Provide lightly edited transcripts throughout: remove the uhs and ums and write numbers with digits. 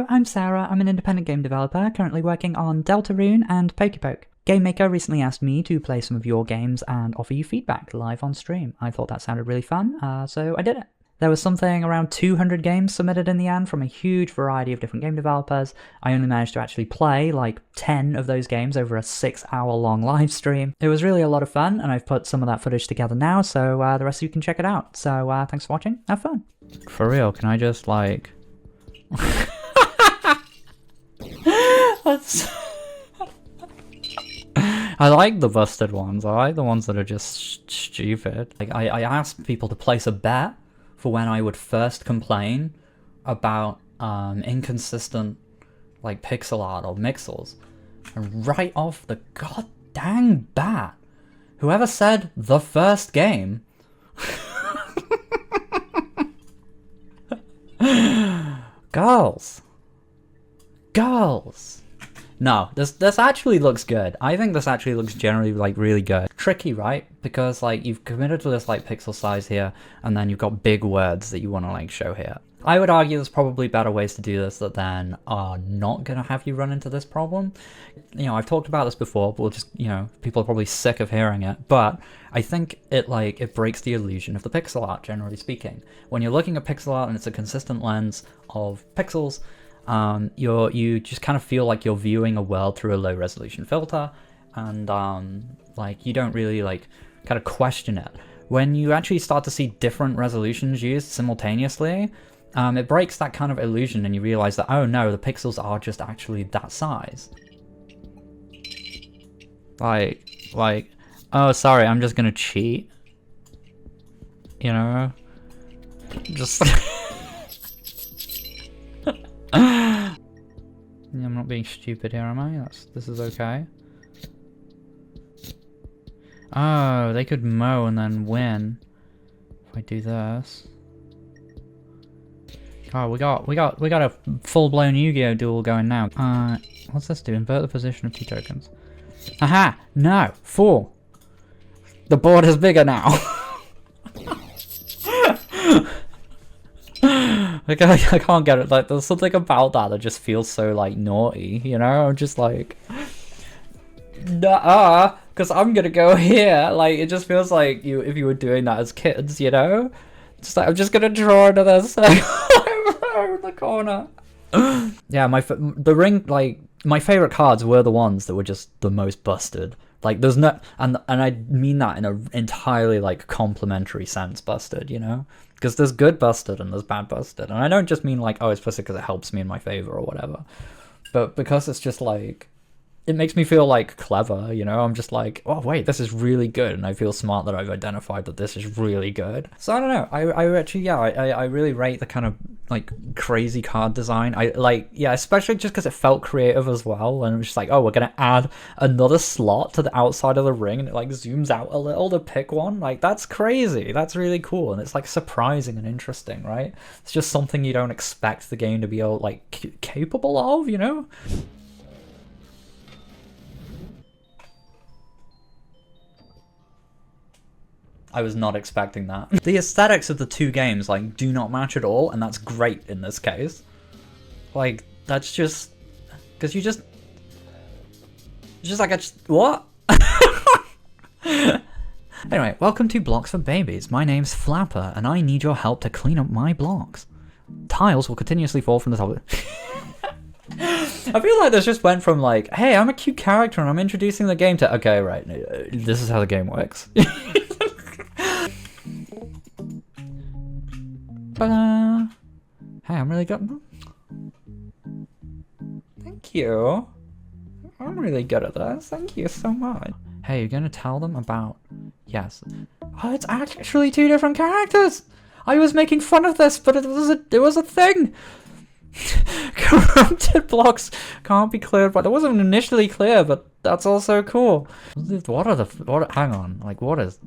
Hello, I'm Sarah. I'm an independent game developer, currently working on Deltarune and PokeyPoke. GameMaker recently asked me to play some of your games and offer you feedback live on stream. I thought that sounded really fun, so I did it. There was something around 200 games submitted in the end from a huge variety of different game developers. I only managed to actually play like 10 of those games over a 6-hour-long live stream. It was really a lot of fun, and I've put some of that footage together now, so the rest of you can check it out. So thanks for watching, have fun. For real, can I just like... I like the busted ones. I like the ones that are just stupid. Like I asked people to place a bet for when I would first complain about inconsistent like pixel art or mixels, and right off the god dang bat, whoever said the first game girls. No, this actually looks good. I think this actually looks generally like really good. Tricky, right? Because like you've committed to this like pixel size here, and then you've got big words that you want to like show here. I would argue there's probably better ways to do this that then are not gonna have you run into this problem. You know, I've talked about this before, but we'll just, you know, people are probably sick of hearing it, but I think it breaks the illusion of the pixel art, generally speaking. When you're looking at pixel art and it's a consistent lens of pixels, you just kind of feel like you're viewing a world through a low resolution filter, and like you don't really like kind of question it. When you actually start to see different resolutions used simultaneously, it breaks that kind of illusion, and you realize that, oh no, the pixels are just actually that size. Like, oh sorry, I'm just gonna cheat, you know, just I'm not being stupid here, am I? This is okay. Oh, they could mow and then win if I do this. Oh, we got a full-blown Yu-Gi-Oh duel going now. What's this do? Invert the position of 2 tokens. Aha! No! 4! The board is bigger now! Like, I can't get it. Like, there's something about that just feels so, like, naughty, you know? I'm just like... Nuh-uh! Because I'm gonna go here. Like, it just feels like if you were doing that as kids, you know? Just like, I'm just gonna draw into this in the corner. Yeah, my favorite cards were the ones that were just the most busted. Like, there's no... And I mean that in an entirely, like, complimentary sense, busted, you know? Because there's good busted and there's bad busted. And I don't just mean like, oh, it's busted because it helps me in my favor or whatever. But because it's just like, it makes me feel like clever, you know? I'm just like, oh wait, this is really good. And I feel smart that I've identified that this is really good. So I don't know. I actually, yeah, I really rate the kind of like crazy card design. Especially just because it felt creative as well. And it was just like, oh, we're going to add another slot to the outside of the ring, and it like zooms out a little to pick one. Like, that's crazy. That's really cool. And it's like surprising and interesting, right? It's just something you don't expect the game to be like capable of, you know? I was not expecting that. The aesthetics of the two games like do not match at all, and that's great in this case. Like, that's just because what? Anyway, welcome to Blocks for Babies. My name's Flapper, and I need your help to clean up my blocks. Tiles will continuously fall from the top. I feel like this just went from like, hey, I'm a cute character and I'm introducing the game to, okay, right, this is how the game works. Hey, I'm really good. Thank you. I'm really good at this. Thank you so much. Hey, you're gonna tell them about... Yes. Oh, it's actually 2 different characters! I was making fun of this, but it was a thing! Corrupted blocks can't be cleared, but it wasn't initially clear, but that's also cool. Hang on, like, what is...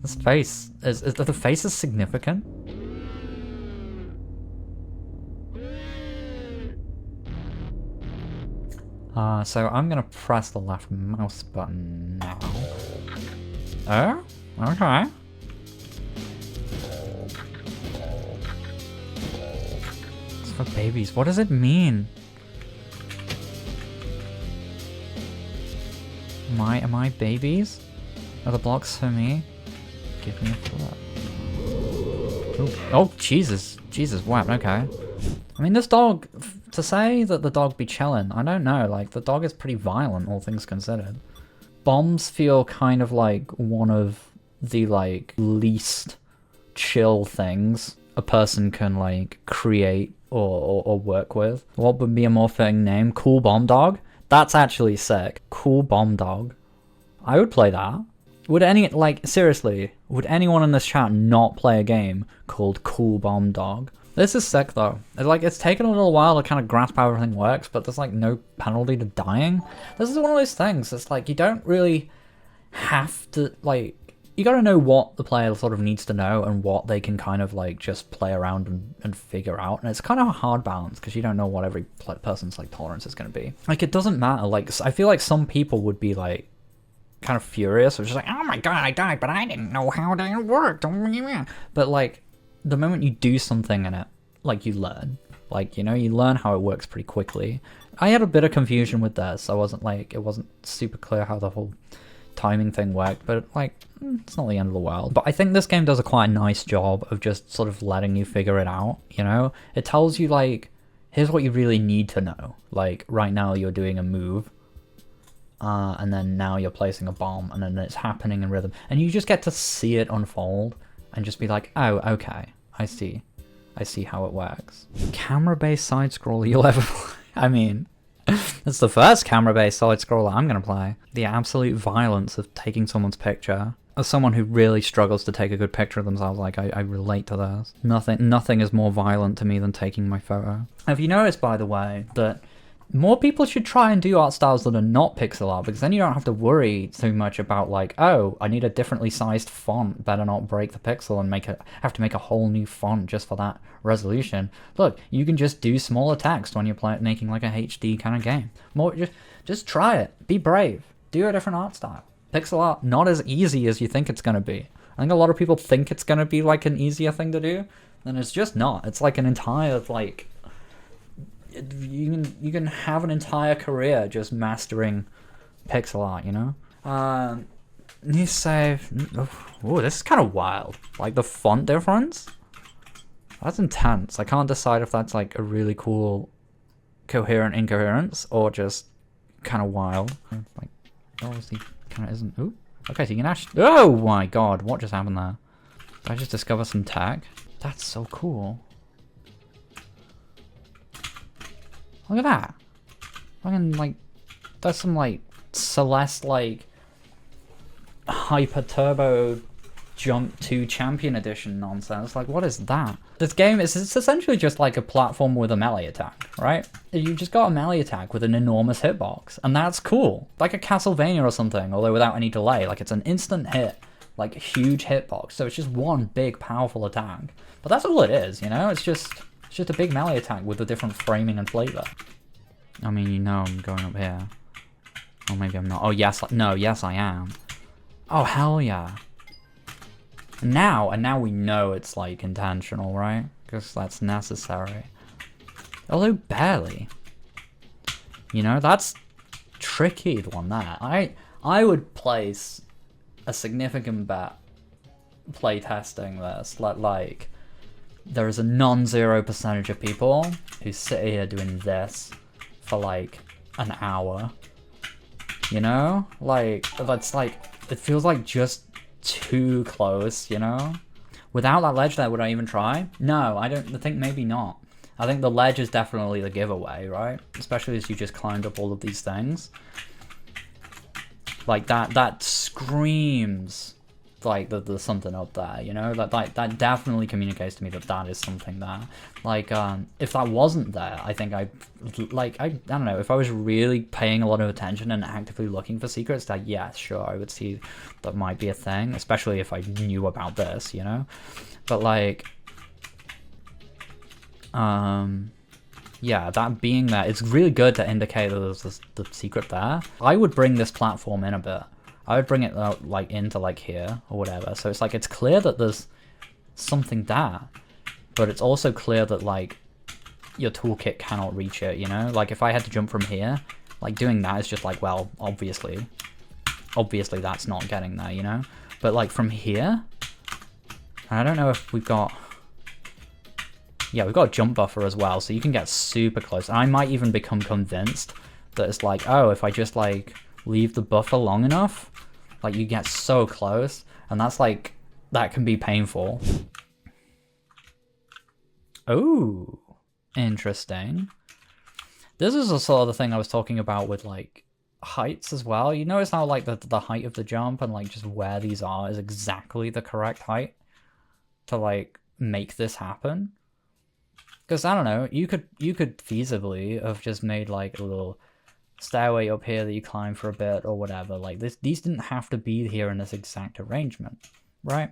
This face, is the face is significant? So I'm gonna press the left mouse button now. Oh, okay. For babies, what does it mean? Am I babies? Are the blocks for me? Give me a flip. Oh, Jesus. Jesus, wow, okay. I mean, this dog, to say that the dog be chillin', I don't know, like, the dog is pretty violent, all things considered. Bombs feel kind of like one of the, like, least chill things a person can, like, create or work with. What would be a more fitting name? Cool Bomb Dog? That's actually sick. Cool Bomb Dog. I would play that. Would seriously, would anyone in this chat not play a game called Cool Bomb Dog? This is sick though. It's taken a little while to kind of grasp how everything works, but there's like no penalty to dying. This is one of those things, it's like you don't really have to, like, you gotta know what the player sort of needs to know and what they can kind of like just play around and figure out. And it's kind of a hard balance because you don't know what every person's like tolerance is gonna be. Like, it doesn't matter. Like, I feel like some people would be like kind of furious or just like, oh my god, I died, but I didn't know how that worked. But like, the moment you do something in it, like, you learn. Like, you know, you learn how it works pretty quickly. I had a bit of confusion with this. It wasn't super clear how the whole timing thing worked, but like, it's not the end of the world. But I think this game does a quite nice job of just sort of letting you figure it out, you know? It tells you, like, here's what you really need to know. Like, right now you're doing a move, and then now you're placing a bomb, and then it's happening in rhythm. And you just get to see it unfold, and just be like, oh, okay, I see how it works. Camera-based side-scroller you'll ever play. I mean, it's the first camera-based side-scroller I'm gonna play. The absolute violence of taking someone's picture. As someone who really struggles to take a good picture of themselves, like, I relate to this. Nothing is more violent to me than taking my photo. Have you noticed, by the way, that more people should try and do art styles that are not pixel art, because then you don't have to worry too much about, like, oh, I need a differently sized font, better not break the pixel and have to make a whole new font just for that resolution. Look, you can just do smaller text when you're making like a HD kind of game. Just try it. Be brave. Do a different art style. Pixel art, not as easy as you think it's going to be. I think a lot of people think it's going to be like an easier thing to do, and it's just not. It's like an entire, like, you can have an entire career just mastering pixel art, you know? New save. Oh, this is kind of wild. Like, the font difference? That's intense. I can't decide if that's like a really cool coherent incoherence or just kind of wild. Like, obviously kind of isn't. Ooh. Okay, so you can actually. Oh my god, what just happened there? Did I just discover some tag? That's so cool. Look at that. Fucking, like, there's some, like, Celeste, like, hyper turbo jump to champion edition nonsense. Like, what is that? This game is, it's essentially just like a platform with a melee attack, right? You just got a melee attack with an enormous hitbox, and that's cool. Like a Castlevania or something, although without any delay. Like, it's an instant hit, like, huge hitbox. So it's just one big, powerful attack. But that's all it is, you know? It's just a big melee attack with a different framing and flavor. I mean, you know I'm going up here. Or maybe I'm not. Oh, yes. No, yes, I am. Oh, hell yeah. And now we know it's, like, intentional, right? Because that's necessary. Although, barely. You know, that's tricky on that. I would place a significant bet playtesting this. Like, there is a non-zero percentage of people who sit here doing this for, like, an hour. You know? Like, that's, like, it feels like just too close, you know? Without that ledge there, would I even try? No, I think maybe not. I think the ledge is definitely the giveaway, right? Especially as you just climbed up all of these things. Like, that screams like there's something up there, you know? That definitely communicates to me that is something there. Like, if that wasn't there, I think I don't know, if I was really paying a lot of attention and actively looking for secrets, that, yeah, sure, I would see that might be a thing, especially if I knew about this, you know? But, like, yeah, that being there, it's really good to indicate that there's the secret there. I would bring this platform in a bit. I would bring it like into like here or whatever. So it's like, it's clear that there's something there, but it's also clear that, like, your toolkit cannot reach it, you know? Like, if I had to jump from here, like, doing that is just like, well, obviously that's not getting there, you know? But, like, from here, I don't know if we've got... Yeah, we've got a jump buffer as well, so you can get super close. And I might even become convinced that it's like, oh, if I just, like, leave the buffer long enough, like, you get so close. And that's, like, that can be painful. Oh, interesting. This is the sort of the thing I was talking about with, like, heights as well. You notice how, like, the height of the jump and, like, just where these are is exactly the correct height to, like, make this happen? Because, I don't know, you could feasibly have just made, like, a little stairway up here that you climb for a bit or whatever. Like, these didn't have to be here in this exact arrangement, right?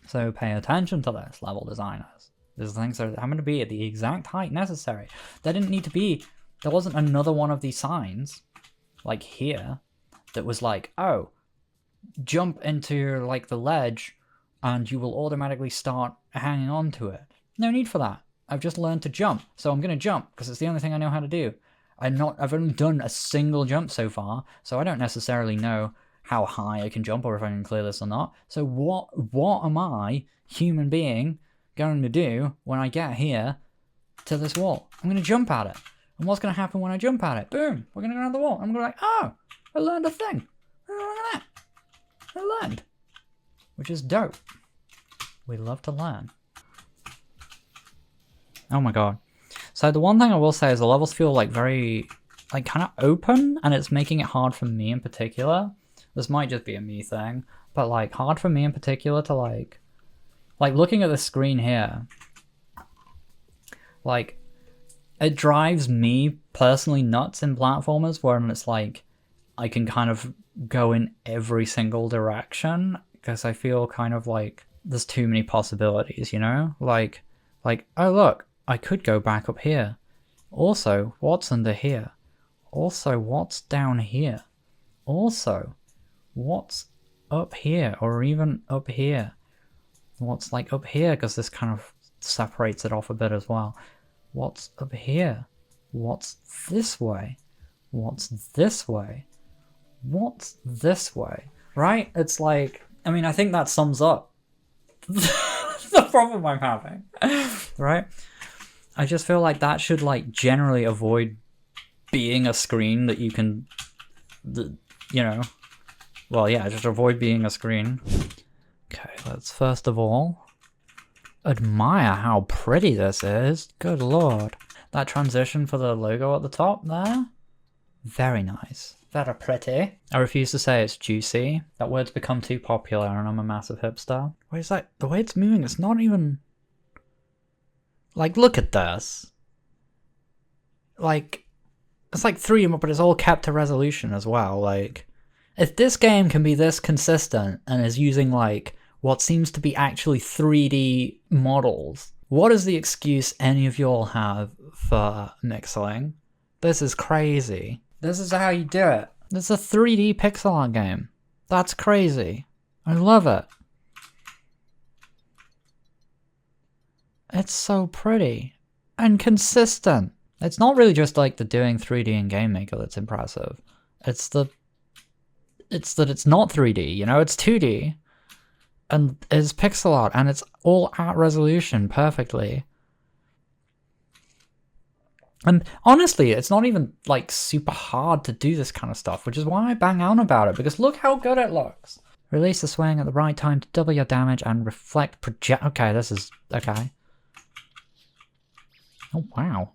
So pay attention to this, level designers. These things are having to be at the exact height necessary. There didn't need to be... There wasn't another one of these signs, like here, that was like, oh, jump into, like, the ledge and you will automatically start hanging on to it. No need for that. I've just learned to jump, so I'm going to jump, because it's the only thing I know how to do. I've only done a single jump so far, so I don't necessarily know how high I can jump or if I can clear this or not. So what am I, human being, going to do when I get here to this wall? I'm going to jump at it. And what's going to happen when I jump at it? Boom! We're going to go around the wall. I'm going to be like, oh, I learned a thing. Look at that. I learned. Which is dope. We love to learn. Oh my god. So the one thing I will say is the levels feel like very, like, kind of open, and it's making it hard for me in particular. This might just be a me thing, but, like, hard for me in particular to, like looking at the screen here, like, it drives me personally nuts in platformers where it's like I can kind of go in every single direction, because I feel kind of like there's too many possibilities, you know? Like, oh look, I could go back up here. Also, what's under here? Also, what's down here? Also, what's up here? Or even up here? What's, like, up here? Because this kind of separates it off a bit as well. What's up here? What's this way? What's this way? What's this way? Right? It's like, I mean, I think that sums up the problem I'm having. Right? I just feel like that should, like, generally avoid being a screen that you can, you know, well, yeah, just avoid being a screen. Okay, let's first of all admire how pretty this is. Good lord. That transition for the logo at the top there, very nice. Very pretty. I refuse to say it's juicy. That word's become too popular and I'm a massive hipster. Wait, is that, the way it's moving, it's not even... Like, look at this. Like, it's like 3D, but it's all kept to resolution as well. Like, if this game can be this consistent and is using, like, what seems to be actually 3D models, what is the excuse any of y'all have for mixeling? This is crazy. This is how you do it. It's a 3D pixel art game. That's crazy. I love it. It's so pretty and consistent. It's not really just like the doing 3D in GameMaker that's impressive. It's that it's not 3D, you know, it's 2D. And it's pixel art and it's all at resolution perfectly. And honestly, it's not even like super hard to do this kind of stuff, which is why I bang on about it, because look how good it looks. Release the swing at the right time to double your damage and reflect project. Okay, this is okay. Oh, wow.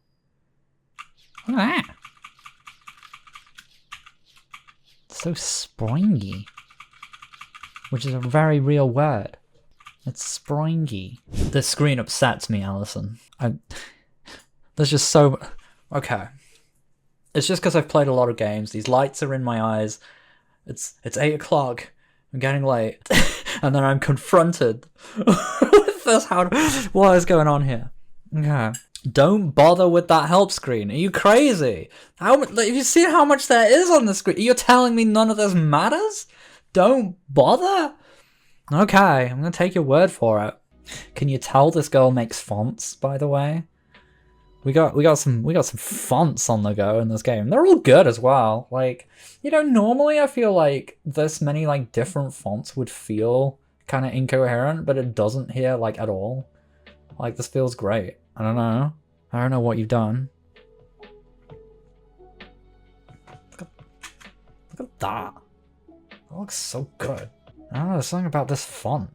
Look at that. It's so springy. Which is a very real word. It's springy. This screen upsets me, Allison. There's just so... Okay. It's just because I've played a lot of games. These lights are in my eyes. It's 8 o'clock. I'm getting late. And then I'm confronted with this. What is going on here? Okay. Don't bother with that help screen. Are you crazy? Have you seen how much there is on the screen? You're telling me none of this matters? Don't bother? Okay, I'm gonna take your word for it. Can you tell this girl makes fonts, by the way? We got some fonts on the go in this game. They're all good as well. Like, you know, normally I feel like this many like different fonts would feel kind of incoherent, but it doesn't here like at all. Like, this feels great. I don't know what you've done. Look at that. That looks so good. I don't know, there's something about this font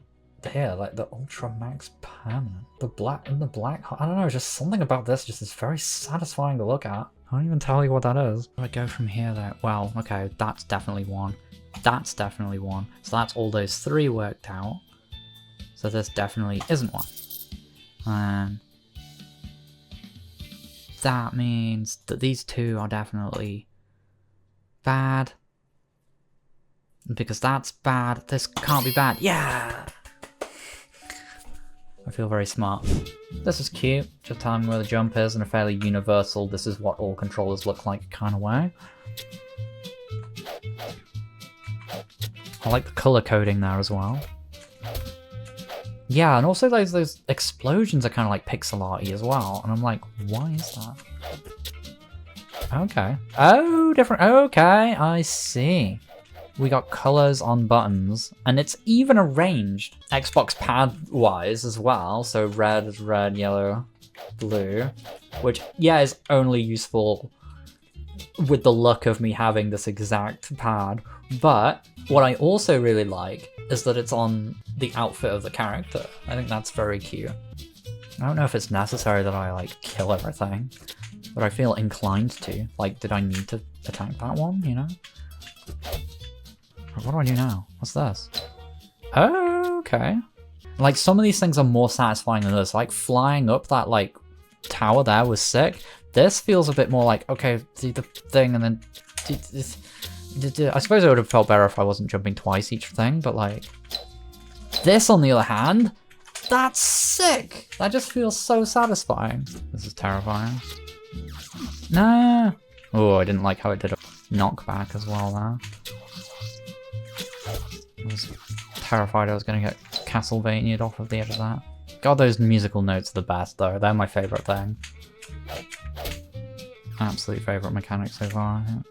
here, like the Ultra Max Permanent. The black, I don't know, just something about this just is very satisfying to look at. I don't even tell you what that is. I go from here there. Well, okay, that's definitely one. That's definitely one. So that's all those three worked out. So this definitely isn't one. And that means that these two are definitely bad. Because that's bad. This can't be bad. Yeah! I feel very smart. This is cute. Just telling me where the jump is in a fairly universal, this is what all controllers look like kind of way. I like the color coding there as well. Yeah, and also those explosions are kind of like pixel arty as well. And I'm like, why is that? Okay. Oh, different. Okay, I see. We got colors on buttons, and it's even arranged Xbox pad-wise as well. So red is red, yellow, blue, which, yeah, is only useful with the luck of me having this exact pad. But what I also really like is that it's on the outfit of the character. I think that's very cute. I don't know if it's necessary that I, like, kill everything, but I feel inclined to. Like, did I need to attack that one, you know? What do I do now? What's this? Oh, okay. Like, some of these things are more satisfying than this. Like, flying up that, like, tower there was sick. This feels a bit more like, okay, do the thing and then... I suppose it would have felt better if I wasn't jumping twice each thing, but, like... This, on the other hand, that's sick! That just feels so satisfying. This is terrifying. Nah. Oh, I didn't like how it did a knockback as well there. I was terrified I was going to get Castlevania'd off of the edge of that. God, those musical notes are the best, though. They're my favourite thing. Absolute favourite mechanic so far, I think.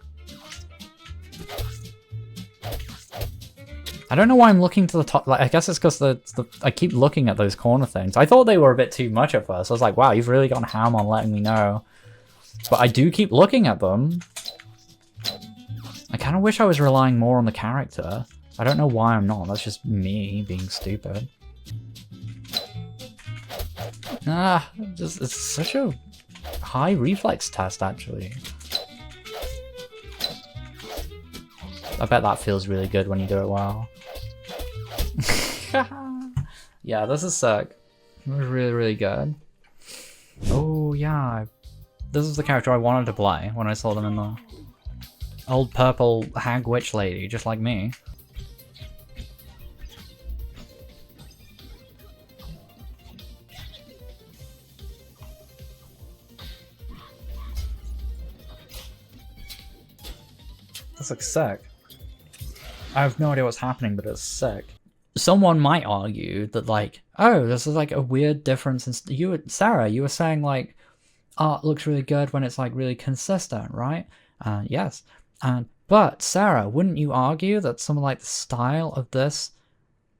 I don't know why I'm looking to the top. Like, I guess it's because I keep looking at those corner things. I thought they were a bit too much at first. I was like, wow, you've really gone ham on letting me know. But I do keep looking at them. I kind of wish I was relying more on the character. I don't know why I'm not. That's just me being stupid. It's such a high reflex test, actually. I bet that feels really good when you do it well. Yeah, this is sick. It was really, really good. Oh, yeah. This is the character I wanted to play when I saw them in the old purple hag witch lady, just like me. This looks sick. I have no idea what's happening, but it's sick. Someone might argue that, like, oh, this is like a weird difference in Sarah, you were saying like art looks really good when it's like really consistent, right? Yes. But Sarah, wouldn't you argue that some of like the style of this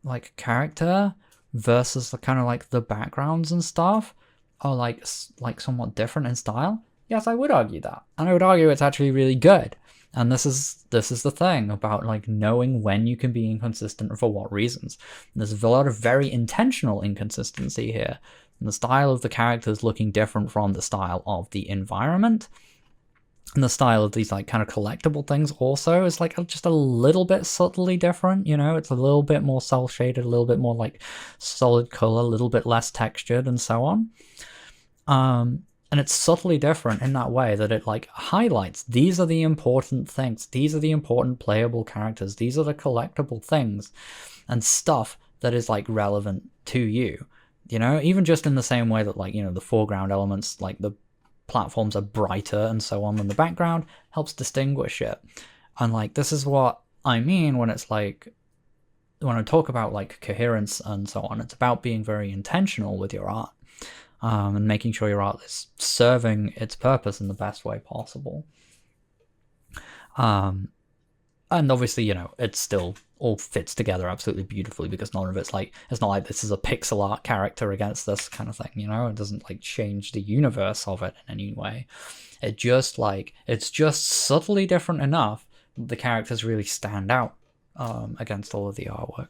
like character versus the kind of like the backgrounds and stuff are like somewhat different in style? Yes, I would argue that. And I would argue it's actually really good. And this is the thing about like knowing when you can be inconsistent and for what reasons. And there's a lot of very intentional inconsistency here. And the style of the characters looking different from the style of the environment. And the style of these like kind of collectible things also is like just a little bit subtly different, you know? It's a little bit more cel-shaded, a little bit more like solid color, a little bit less textured and so on. And it's subtly different in that way that it like highlights these are the important things, these are the important playable characters, these are the collectible things and stuff that is like relevant to you, you know, even just in the same way that like, you know, the foreground elements like the platforms are brighter and so on than the background helps distinguish it. And like this is what I mean when it's like when I talk about like coherence and so on, it's about being very intentional with your art. and making sure your art is serving its purpose in the best way possible. And obviously, you know, it still all fits together absolutely beautifully, because none of it's like, it's not like this is a pixel art character against this kind of thing, you know? It doesn't like change the universe of it in any way. It just like, it's just subtly different enough that the characters really stand out against all of the artwork.